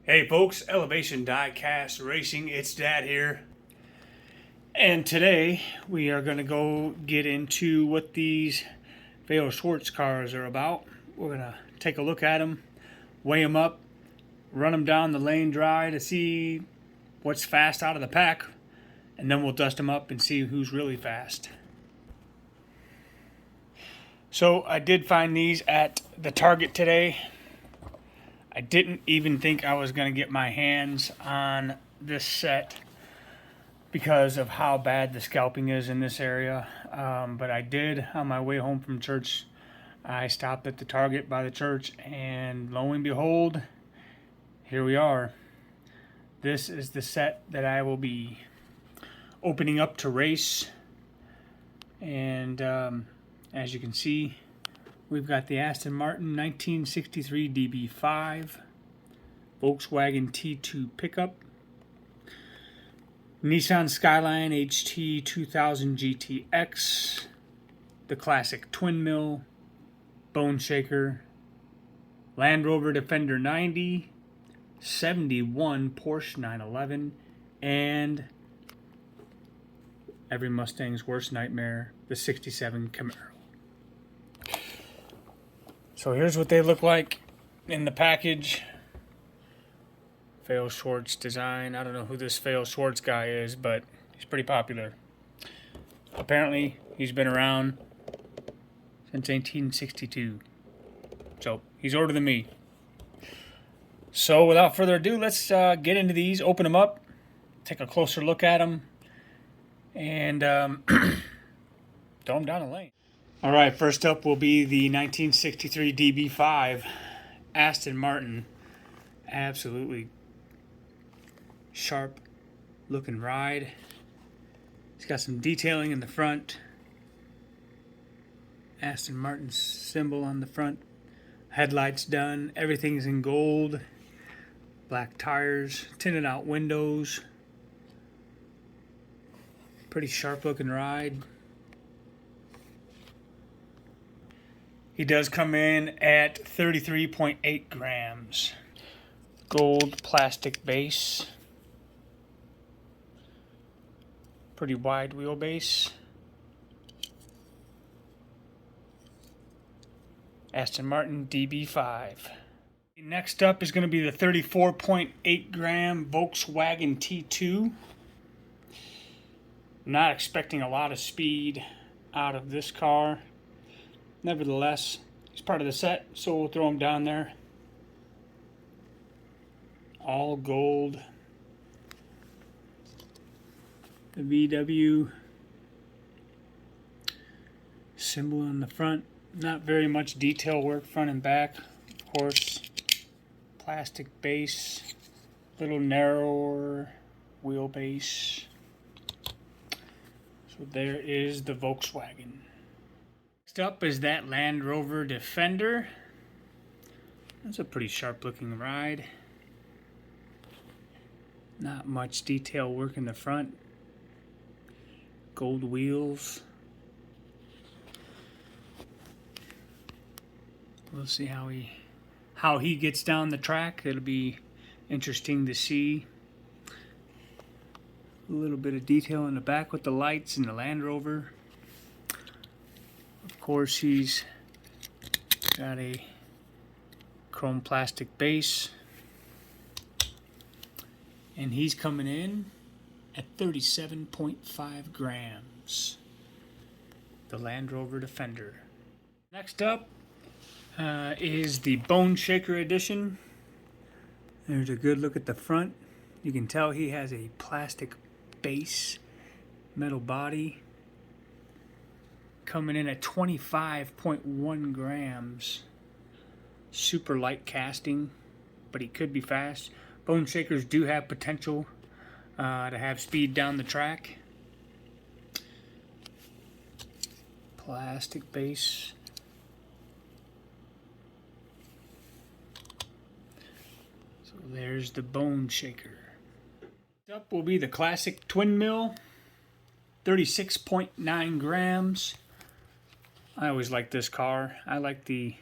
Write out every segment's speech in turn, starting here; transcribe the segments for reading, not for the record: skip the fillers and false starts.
Hey folks, Elevation Diecast Racing, it's Dad here. And today we are going to go get into what these A O Schwarz cars are about. We're going to take a look at them, weigh them up, run them down the lane dry to see what's fast out of the pack, and then we'll dust them up and see who's really fast. So I did find these at the Target today. I didn't even think I was going to get my hands on this set because of how bad the scalping is in this area. But I did on my way home from church. I stopped at the Target by the church, and lo and behold, here we are. This is the set that I will be opening up to race. And as you can see, we've got the Aston Martin 1963 DB5, Volkswagen T2 pickup, Nissan Skyline HT 2000 GTX, the classic twin mill, bone shaker, Land Rover Defender 90, 71 Porsche 911, and every Mustang's worst nightmare, the 67 Camaro. So here's what they look like in the package. A O Schwarz design. I don't know who this A O Schwarz guy is, but he's pretty popular. Apparently, he's been around since 1862. So he's older than me. So without further ado, let's get into these, open them up, take a closer look at them, and throw them down the lane. All right, first up will be the 1963 DB5 Aston Martin. Absolutely sharp looking ride. It's got some detailing in the front. Aston Martin symbol on the front. Headlights done. Everything's in gold. Black tires. Tinted out windows. Pretty sharp looking ride. He does come in at 33.8 grams. Gold plastic base. Pretty wide wheelbase. Aston Martin DB5. Next up is going to be the 34.8 gram Volkswagen T2. Not expecting a lot of speed out of this car. Nevertheless, he's part of the set, so we'll throw him down there. All gold. The VW symbol on the front. Not very much detail work front and back. Of course, plastic base. Little narrower wheelbase. So there is the Volkswagen. Next up is that Land Rover Defender. That's a pretty sharp looking ride. Not much detail work in the front. Gold wheels. We'll see how he gets down the track. It'll be interesting to see. A little bit of detail in the back with the lights and the Land Rover. Of course, he's got a chrome plastic base, and he's coming in at 37.5 grams. The Land Rover Defender. Next up is the Bone Shaker Edition. There's a good look at the front. You can tell he has a plastic base, metal body. Coming in at 25.1 grams. Super light casting, but he could be fast. Bone Shakers do have potential to have speed down the track. Plastic base. So there's the Bone Shaker. Next up will be the classic twin mill. 36.9 grams. I always like this car. I like the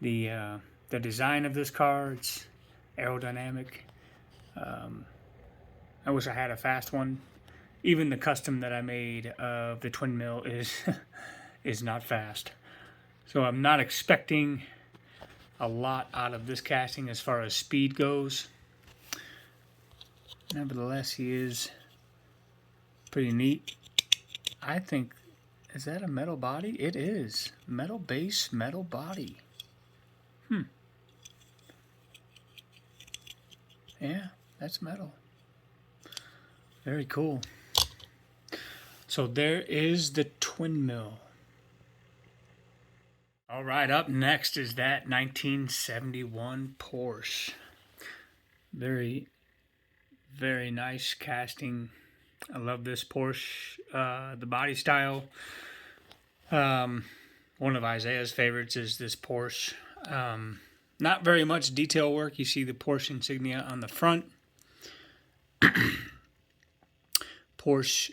design of this car. It's aerodynamic. I wish I had a fast one. Even the custom that I made of the twin mill is is not fast. So I'm not expecting a lot out of this casting as far as speed goes. Nevertheless, he is pretty neat. I think, is that a metal body? It is. Metal base, metal body. Yeah, that's metal. Very cool. So there is the twin mill. All right, up next is that 1971 Porsche. Very, very nice casting. I love this Porsche, the body style. One of Isaiah's favorites is this Porsche. Not very much detail work. You see the Porsche insignia on the front. Porsche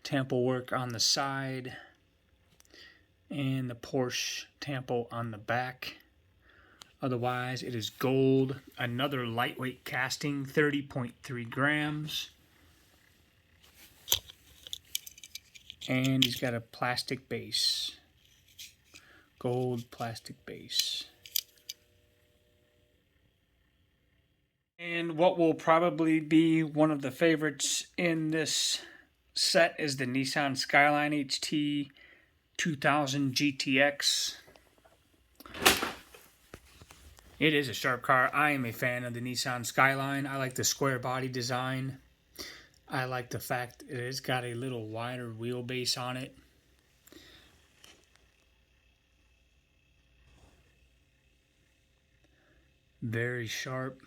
tampo work on the side. And the Porsche tampo on the back. Otherwise, it is gold. Another lightweight casting, 30.3 grams. And he's got a plastic base. Gold plastic base. And what will probably be one of the favorites in this set is the Nissan Skyline HT 2000 GTX. It is a sharp car. I am a fan of the Nissan Skyline. I like the square body design. I like the fact that it's got a little wider wheelbase on it. Very sharp.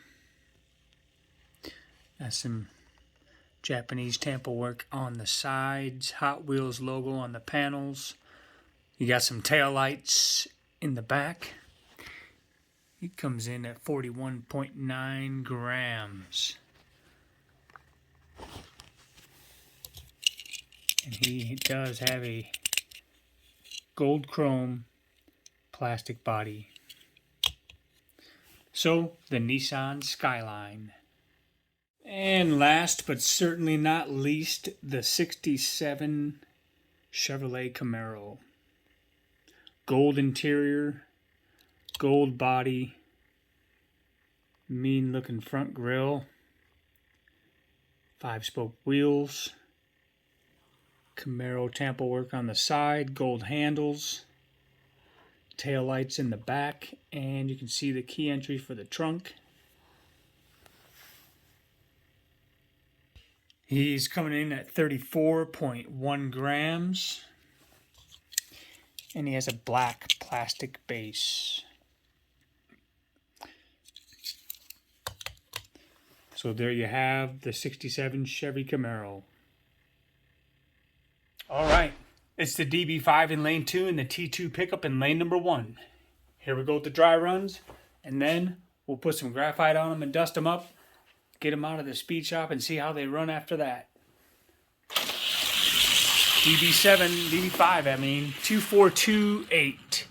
Has some Japanese tampo work on the sides. Hot Wheels logo on the panels. You got some tail lights in the back. It comes in at 41.9 grams. And he does have a gold chrome plastic body. So, the Nissan Skyline. And last but certainly not least, the 67 Chevrolet Camaro. Gold interior, gold body, mean looking front grille, 5-spoke wheels, Camaro tampo work on the side, gold handles, tail lights in the back, and you can see the key entry for the trunk. He's coming in at 34.1 grams. And he has a black plastic base. So there you have the 67 Chevy Camaro. All right, it's the DB5 in lane 2 and the T2 pickup in lane number 1. Here we go with the dry runs, and then we'll put some graphite on them and dust them up, get them out of the speed shop and see how they run after that. DB5, 2428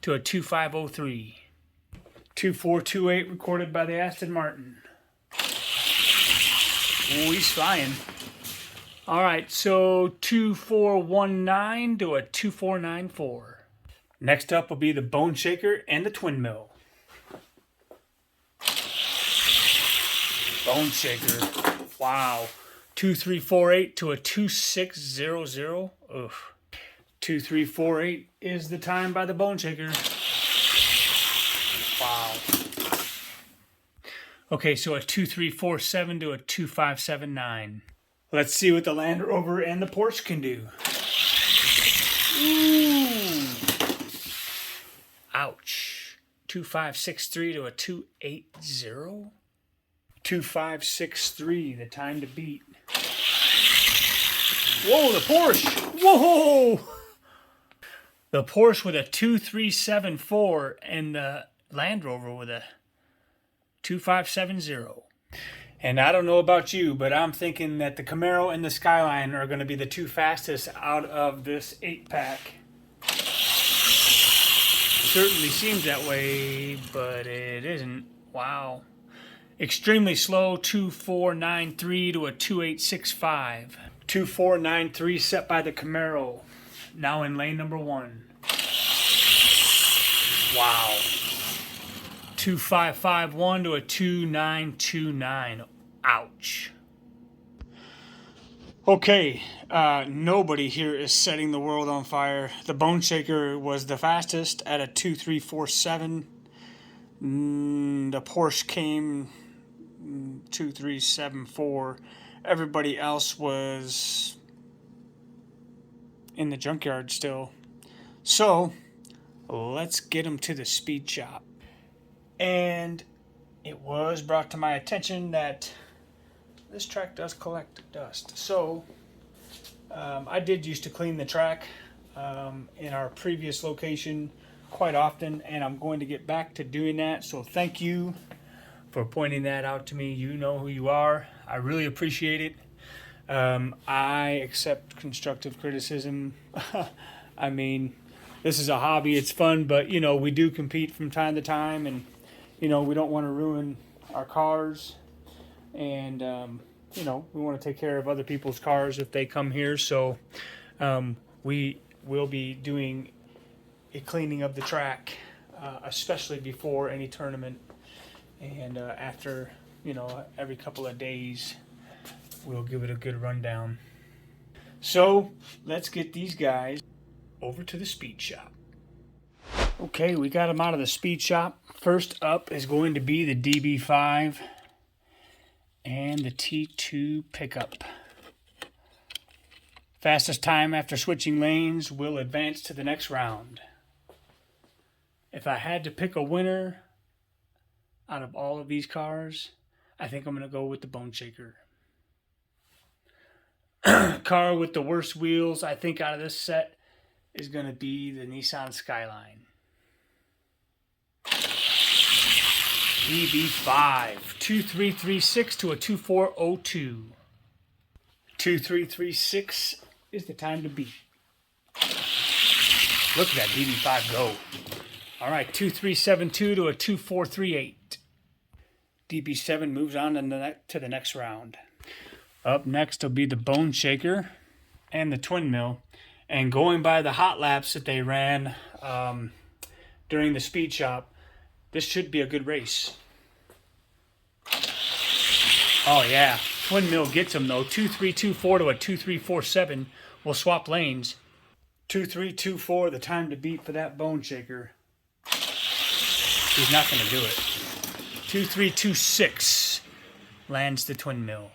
to a 2503. 2428 recorded by the Aston Martin. Oh, he's flying. All right, so 2419 to a 2494. Next up will be the Bone Shaker and the Twin Mill. Bone Shaker. Wow. 2348 to a 2600. Oof. 2348 is the time by the Bone Shaker. Wow. Okay, so a 2347 to a 2579. Let's see what the Land Rover and the Porsche can do. Ooh. Ouch. 2563 to a 280. 2563, the time to beat. Whoa, the Porsche! Whoa! The Porsche with a 2374 and the Land Rover with a 2570. And I don't know about you, but I'm thinking that the Camaro and the Skyline are going to be the two fastest out of this 8-pack. Certainly seems that way, but it isn't. Wow. Extremely slow, 2493 to a 2865. 2493 set by the Camaro. Now in lane number 1. Wow. 2551 to a 2929. Ouch. Okay, nobody here is setting the world on fire. The Bone Shaker was the fastest at a 2347. The Porsche came 2374. Everybody else was in the junkyard still. So let's get them to the speed shop. And it was brought to my attention that this track does collect dust. So I did used to clean the track in our previous location quite often, and I'm going to get back to doing that. So thank you for pointing that out to me. You know who you are. I really appreciate it. I accept constructive criticism. I mean, this is a hobby. It's fun, but you know, we do compete from time to time, and you know, we don't want to ruin our cars, and you know, we want to take care of other people's cars if they come here. So we will be doing a cleaning of the track, especially before any tournament, and after, you know, every couple of days we'll give it a good rundown. So let's get these guys over to the speed shop. Okay, we got them out of the speed shop. First up is going to be the DB5 and the T2 pickup. Fastest time after switching lanes will advance to the next round. If I had to pick a winner out of all of these cars, I think I'm going to go with the Bone Shaker. Car with the worst wheels, I think, out of this set is going to be the Nissan Skyline. DB5, 2336 to a 2402. 2336 is the time to beat. Look at that DB5 go. All right, 2372 to a 2438. DB7 moves on to the next round. Up next will be the Bone Shaker and the Twin Mill. And going by the hot laps that they ran during the speed shop, this should be a good race. Oh yeah, Twin Mill gets him though. 2324 to a 2347. We'll swap lanes. 2324, the time to beat for that Bone Shaker. He's not going to do it. 2326 lands the Twin Mill.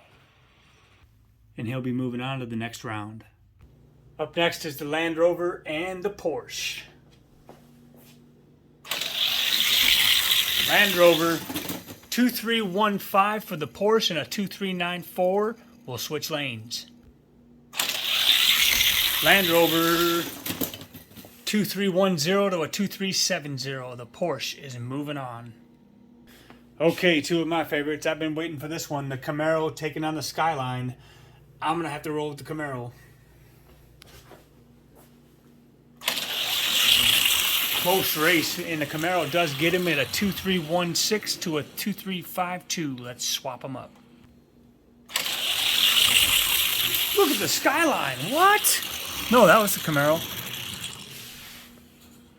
And he'll be moving on to the next round. Up next is the Land Rover and the Porsche. Land Rover, 2315 for the Porsche and a 2394. We'll switch lanes. Land Rover, 2310 to a 2370. The Porsche is moving on. Okay, two of my favorites. I've been waiting for this one. The Camaro taking on the Skyline. I'm going to have to roll with the Camaro. Close race, and the Camaro does get him at a 2316 to a 2352. Let's swap them up. Look at the Skyline. What? No, that was the Camaro.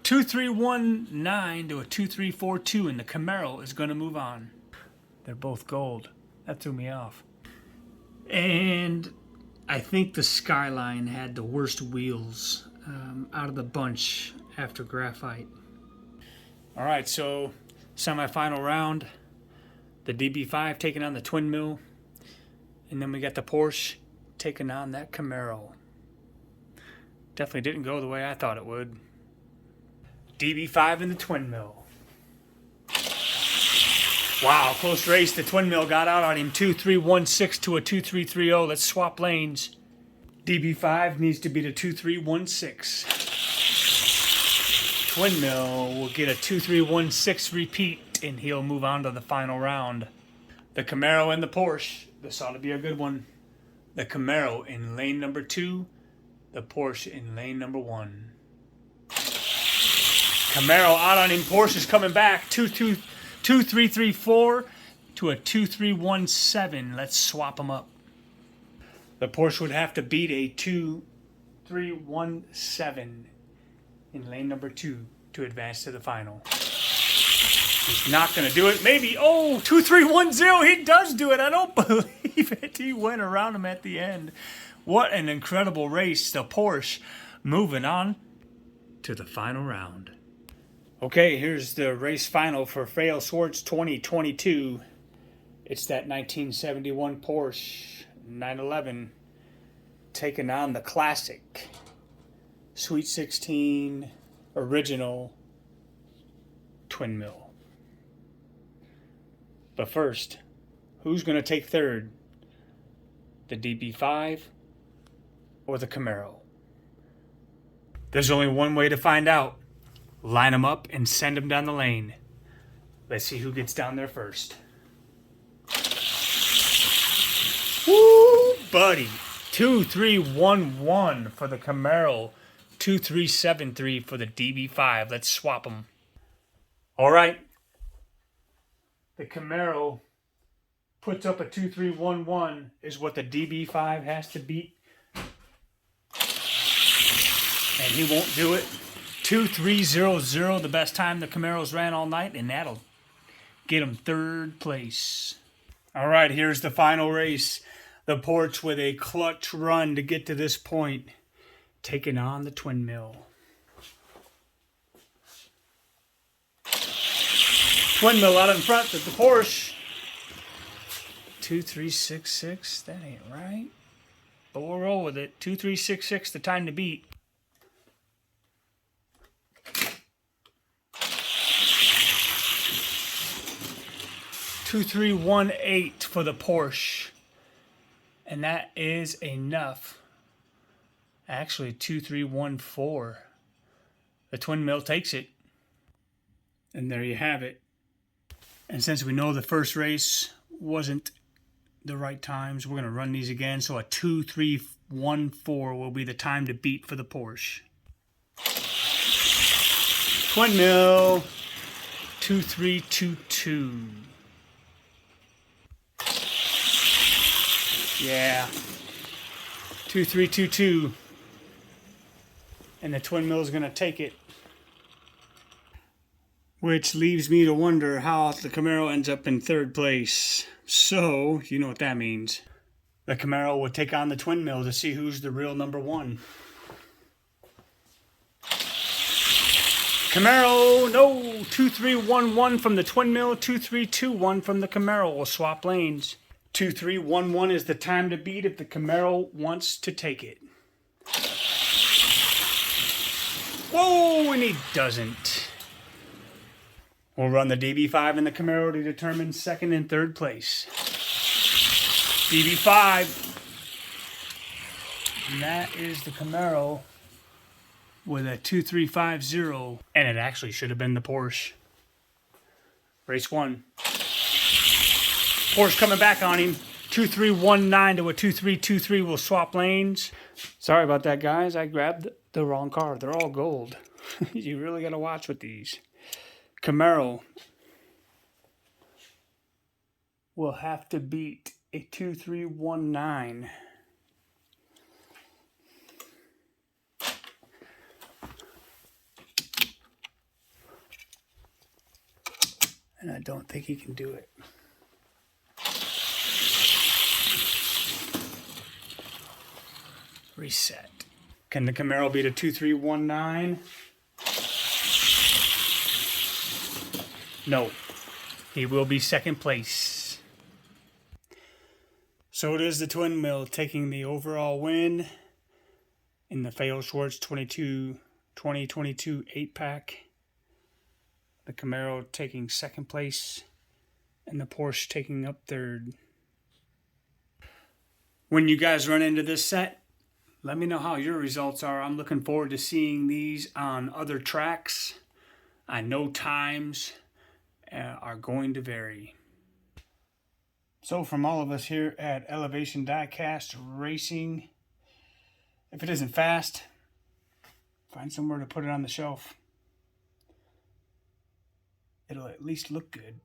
2319 to a 2342, and the Camaro is going to move on. They're both gold. That threw me off. And I think the Skyline had the worst wheels out of the bunch after graphite. All right, so semi-final round. The DB5 taking on the Twin Mill. And then we got the Porsche taking on that Camaro. Definitely didn't go the way I thought it would. DB5 and the Twin Mill. Wow, close race. The Twin Mill got out on him. 2316 to a 2330. Let's swap lanes. DB5 needs to beat a 2316. Twin Mill will get a 2316 repeat, and he'll move on to the final round. The Camaro and the Porsche. This ought to be a good one. The Camaro in lane number 2. The Porsche in lane number 1. Camaro out on him. Porsche is coming back. 2334. to a 2317. Let's swap them up. The Porsche would have to beat a 2317 in lane number 2 to advance to the final. He's not going to do it. Maybe. Oh, 2310. He does do it. I don't believe it. He went around him at the end. What an incredible race. The Porsche moving on to the final round. Okay, here's the race final for A O Schwarz 2022. It's that 1971 Porsche 911 taking on the classic Sweet 16 original twin mill. But first, who's going to take third? The DB5 or the Camaro? There's only one way to find out. Line them up and send them down the lane. Let's see who gets down there first. Woo, buddy. 2311 for the Camaro. 2373 for the DB5. Let's swap them. All right. The Camaro puts up a 2311 is what the DB5 has to beat. And he won't do it. 2300, the best time the Camaros ran all night, and that'll get him third place. All right, here's the final race. The Porsche with a clutch run to get to this point, taking on the twin mill. Twin mill out in front of the Porsche. 2366, that ain't right. But we'll roll with it. 2366, the time to beat. 2318 for the Porsche. And that is enough. Actually, 2314. The twin mill takes it. And there you have it. And since we know the first race wasn't the right times, we're going to run these again. So a 2314 will be the time to beat for the Porsche. Twin mill. 2322. Yeah. 2322. And the twin mill is going to take it. Which leaves me to wonder how the Camaro ends up in third place. So, you know what that means. The Camaro will take on the twin mill to see who's the real number one. Camaro, no, 2311 from the twin mill, 2321 from the Camaro. We'll swap lanes. 2311 is the time to beat if the Camaro wants to take it. Whoa, and he doesn't. We'll run the DB5 and the Camaro to determine second and third place. DB5. And that is the Camaro with a 2350. And it actually should have been the Porsche. Race 1. Porsche coming back on him. 2319 to a 2323. We'll swap lanes. Sorry about that, guys. I grabbed the wrong car. They're all gold. You really got to watch with these. Camaro will have to beat a 2319. And I don't think he can do it. Reset. Can the Camaro beat a 2319? No. He will be second place. So it is the twin mill taking the overall win in the A O Schwarz 2022 8-pack. The Camaro taking second place and the Porsche taking up third. When you guys run into this set, let me know how your results are. I'm looking forward to seeing these on other tracks. I know times are going to vary. So from all of us here at Elevation Diecast Racing, if it isn't fast, find somewhere to put it on the shelf. It'll at least look good.